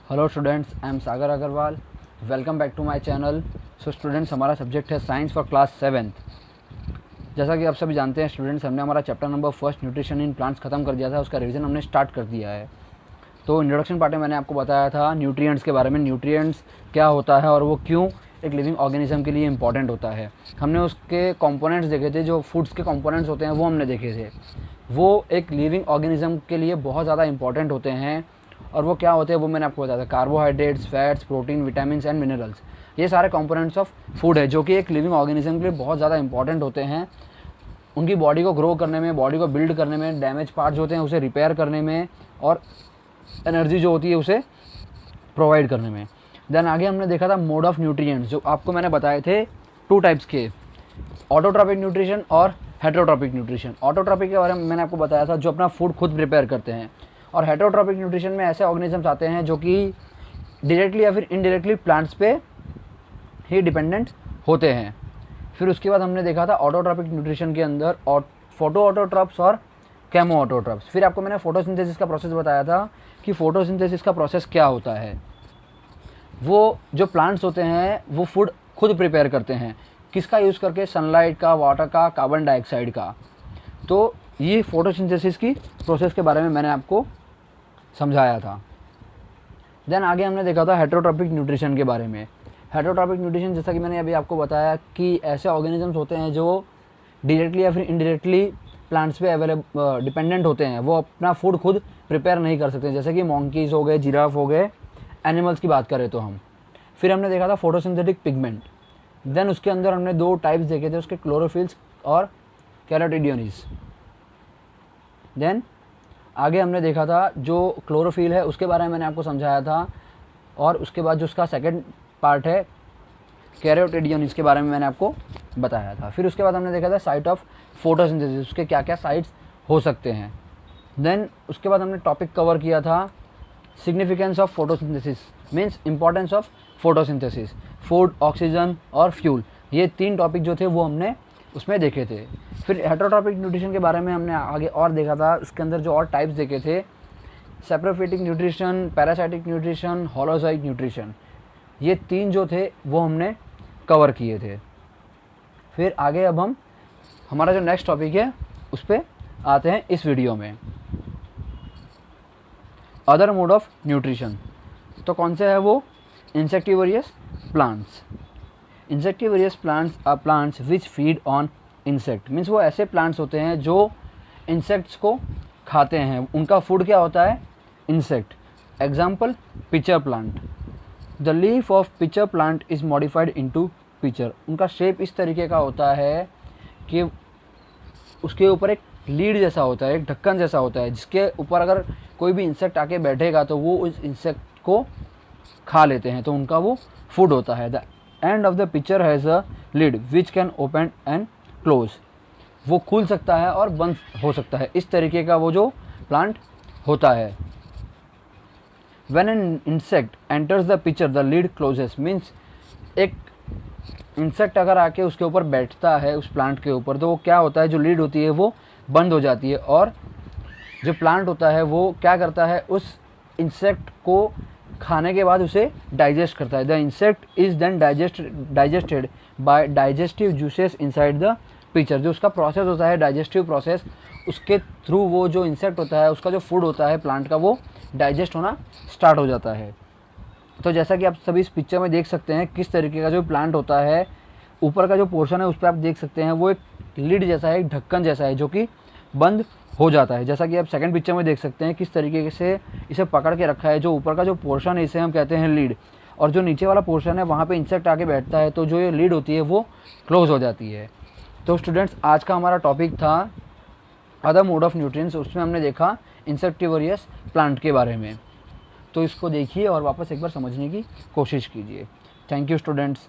Hello students, I am Sagar Agarwal. Welcome back to my channel. So students, हमारा subject है science for class 7th। जैसा कि आप सभी जानते हैं स्टूडेंट्स, हमने हमारा chapter number 1 nutrition in plants खत्म कर दिया था। उसका रिवीजन हमने स्टार्ट कर दिया है। तो इंट्रोडक्शन पार्ट में मैंने आपको बताया था न्यूट्रिएंट्स के बारे में, न्यूट्रिएंट्स क्या होता है और वो क्यों एक लिविंग ऑर्गेनिज्म के लिए इंपॉर्टेंट होता है। हमने उसके कंपोनेंट्स देखे थे, जो फूड्स के कंपोनेंट्स होते हैं वो हमने देखे थे। वो एक लिविंग ऑर्गेनिज्म के लिए बहुत ज़्यादा इंपॉर्टेंट होते हैं। और वो क्या होते हैं वो मैंने आपको बताया था। Carbohydrates, fats, protein, vitamin and minerals, ये सारे कंपोनेंट्स ऑफ फूड है जो कि एक लिविंग ऑर्गेनिज्म के लिए बहुत ज़्यादा इंपॉर्टेंट होते हैं। उनकी बॉडी को ग्रो करने में, बॉडी को बिल्ड करने में, डैमेज पार्ट्स होते हैं उसे रिपेयर करने में, और एनर्जी जो होती है उसे प्रोवाइड करने में। देन आगे हमने देखा था मोड ऑफ न्यूट्रिएंट्स, जो आपको मैंने बताए थे 2 टाइप्स के, ऑटोट्रॉपिक न्यूट्रिशन और हेटेरोट्रॉपिक न्यूट्रिशन। ऑटोट्रॉपिक के बारे में मैंने आपको बताया था, जो अपना फूड खुद प्रिपेयर करते हैं। और हेटेरोट्रॉपिक न्यूट्रिशन में ऐसे ऑर्गेनिजम्स आते हैं जो कि डायरेक्टली या फिर इनडायरेक्टली प्लांट्स पे ही डिपेंडेंट होते हैं। फिर उसके बाद हमने देखा था ऑटोट्रॉपिक न्यूट्रिशन के अंदर फोटो ऑटोट्रॉप्स और केमो ऑटोट्रॉप्स। फिर आपको मैंने फोटोसिंथेसिस का प्रोसेस बताया था कि फोटोसिंथेसिस का प्रोसेस क्या होता है। वो जो प्लांट्स होते हैं वो फूड खुद प्रिपेयर करते हैं, किसका यूज़ करके? सनलाइट का, वाटर का, कार्बन डाइऑक्साइड का। तो ये फोटोसिंथेसिस की प्रोसेस के बारे में मैंने आपको समझाया था। देन आगे हमने देखा था हेटेरोट्रॉपिक न्यूट्रिशन के बारे में। हेटेरोट्रॉपिक न्यूट्रिशन, जैसा कि मैंने अभी आपको बताया कि ऐसे ऑर्गेनिजम्स होते हैं जो डायरेक्टली या फिर इनडायरेक्टली प्लांट्स पे डिपेंडेंट होते हैं। वो अपना फूड खुद प्रिपेयर नहीं कर सकते, जैसे कि मंकीज़ हो गए, जिराफ हो गए, एनिमल्स की बात करें तो हम। फिर हमने देखा था फोटोसिंथेटिक पिगमेंट। देन उसके अंदर हमने 2 टाइप्स देखे थे उसके, क्लोरोफिल्स और कैरोटिडियनिस। देन आगे हमने देखा था जो क्लोरोफिल है उसके बारे में मैंने आपको समझाया था। और उसके बाद जो उसका सेकंड पार्ट है कैरोटिडियन, इसके बारे में मैंने आपको बताया था। फिर उसके बाद हमने देखा था साइट ऑफ फोटोसिंथेसिस, उसके क्या क्या साइट्स हो सकते हैं। देन उसके बाद हमने टॉपिक कवर किया था significance of photosynthesis, means importance of photosynthesis, food, oxygen और फ्यूल। ये 3 टॉपिक जो थे वो हमने उसमें देखे थे। फिर हेटेरोट्रॉपिक न्यूट्रिशन के बारे में हमने आगे और देखा था। उसके अंदर जो और टाइप्स देखे थे, saprophytic nutrition, parasitic nutrition, holozoic nutrition, ये 3 जो थे वो हमने कवर किए थे। फिर आगे अब हम हमारा जो नेक्स्ट टॉपिक है उस पर आते हैं इस वीडियो में, अदर मोड ऑफ न्यूट्रिशन। तो कौन से है वो? Insectivorous plants. Insectivorous plants are plants which feed on insect, means वो ऐसे प्लांट्स होते हैं जो इंसेक्ट्स को खाते हैं। उनका फूड क्या होता है? Insect. Example, pitcher plant. The leaf of pitcher plant is modified into pitcher. उनका शेप इस तरीके का होता है कि उसके ऊपर एक लीड जैसा होता है, एक ढक्कन जैसा होता है, जिसके ऊपर अगर कोई भी इंसेक्ट आके बैठेगा तो वो उस इंसेक्ट को खा लेते हैं, तो उनका वो फूड होता है। The end of the picture has a lid which can open and close. वो खुल सकता है और बंद हो सकता है, इस तरीके का वो जो प्लांट होता है। When an insect enters the picture the lid closes, means एक इंसेक्ट अगर आके उसके ऊपर बैठता है, उस प्लांट के ऊपर, तो वो क्या होता है, जो लीड होती है वो बंद हो जाती है। और जो प्लांट होता है वो क्या करता है, उस इंसेक्ट को खाने के बाद उसे डाइजेस्ट करता है। The insect is then digested by digestive juices inside the picture. जो उसका प्रोसेस होता है डाइजेस्टिव प्रोसेस, उसके थ्रू वो जो इंसेक्ट होता है उसका जो फूड होता है प्लांट का, वो डाइजेस्ट होना स्टार्ट हो जाता है। तो जैसा कि आप सभी इस पिक्चर में देख सकते हैं किस तरीके का जो प्लांट होता है, ऊपर का जो पोर्शन है उस पर आप देख सकते हैं वो एक लिड जैसा है, एक ढक्कन जैसा है जो कि बंद हो जाता है। जैसा कि आप सेकंड पिक्चर में देख सकते हैं किस तरीके से इसे पकड़ के रखा है। जो ऊपर का जो पोर्शन है इसे हम कहते हैं लीड, और जो नीचे वाला पोर्शन है वहाँ पे इंसेक्ट आके बैठता है, तो जो ये लीड होती है वो क्लोज हो जाती है। तो स्टूडेंट्स, आज का हमारा टॉपिक था अदर मोड ऑफ न्यूट्रिएंट्स। उसमें हमने देखा इंसेक्टिवरियस प्लांट के बारे में। तो इसको देखिए और वापस एक बार समझने की कोशिश कीजिए। Thank you students.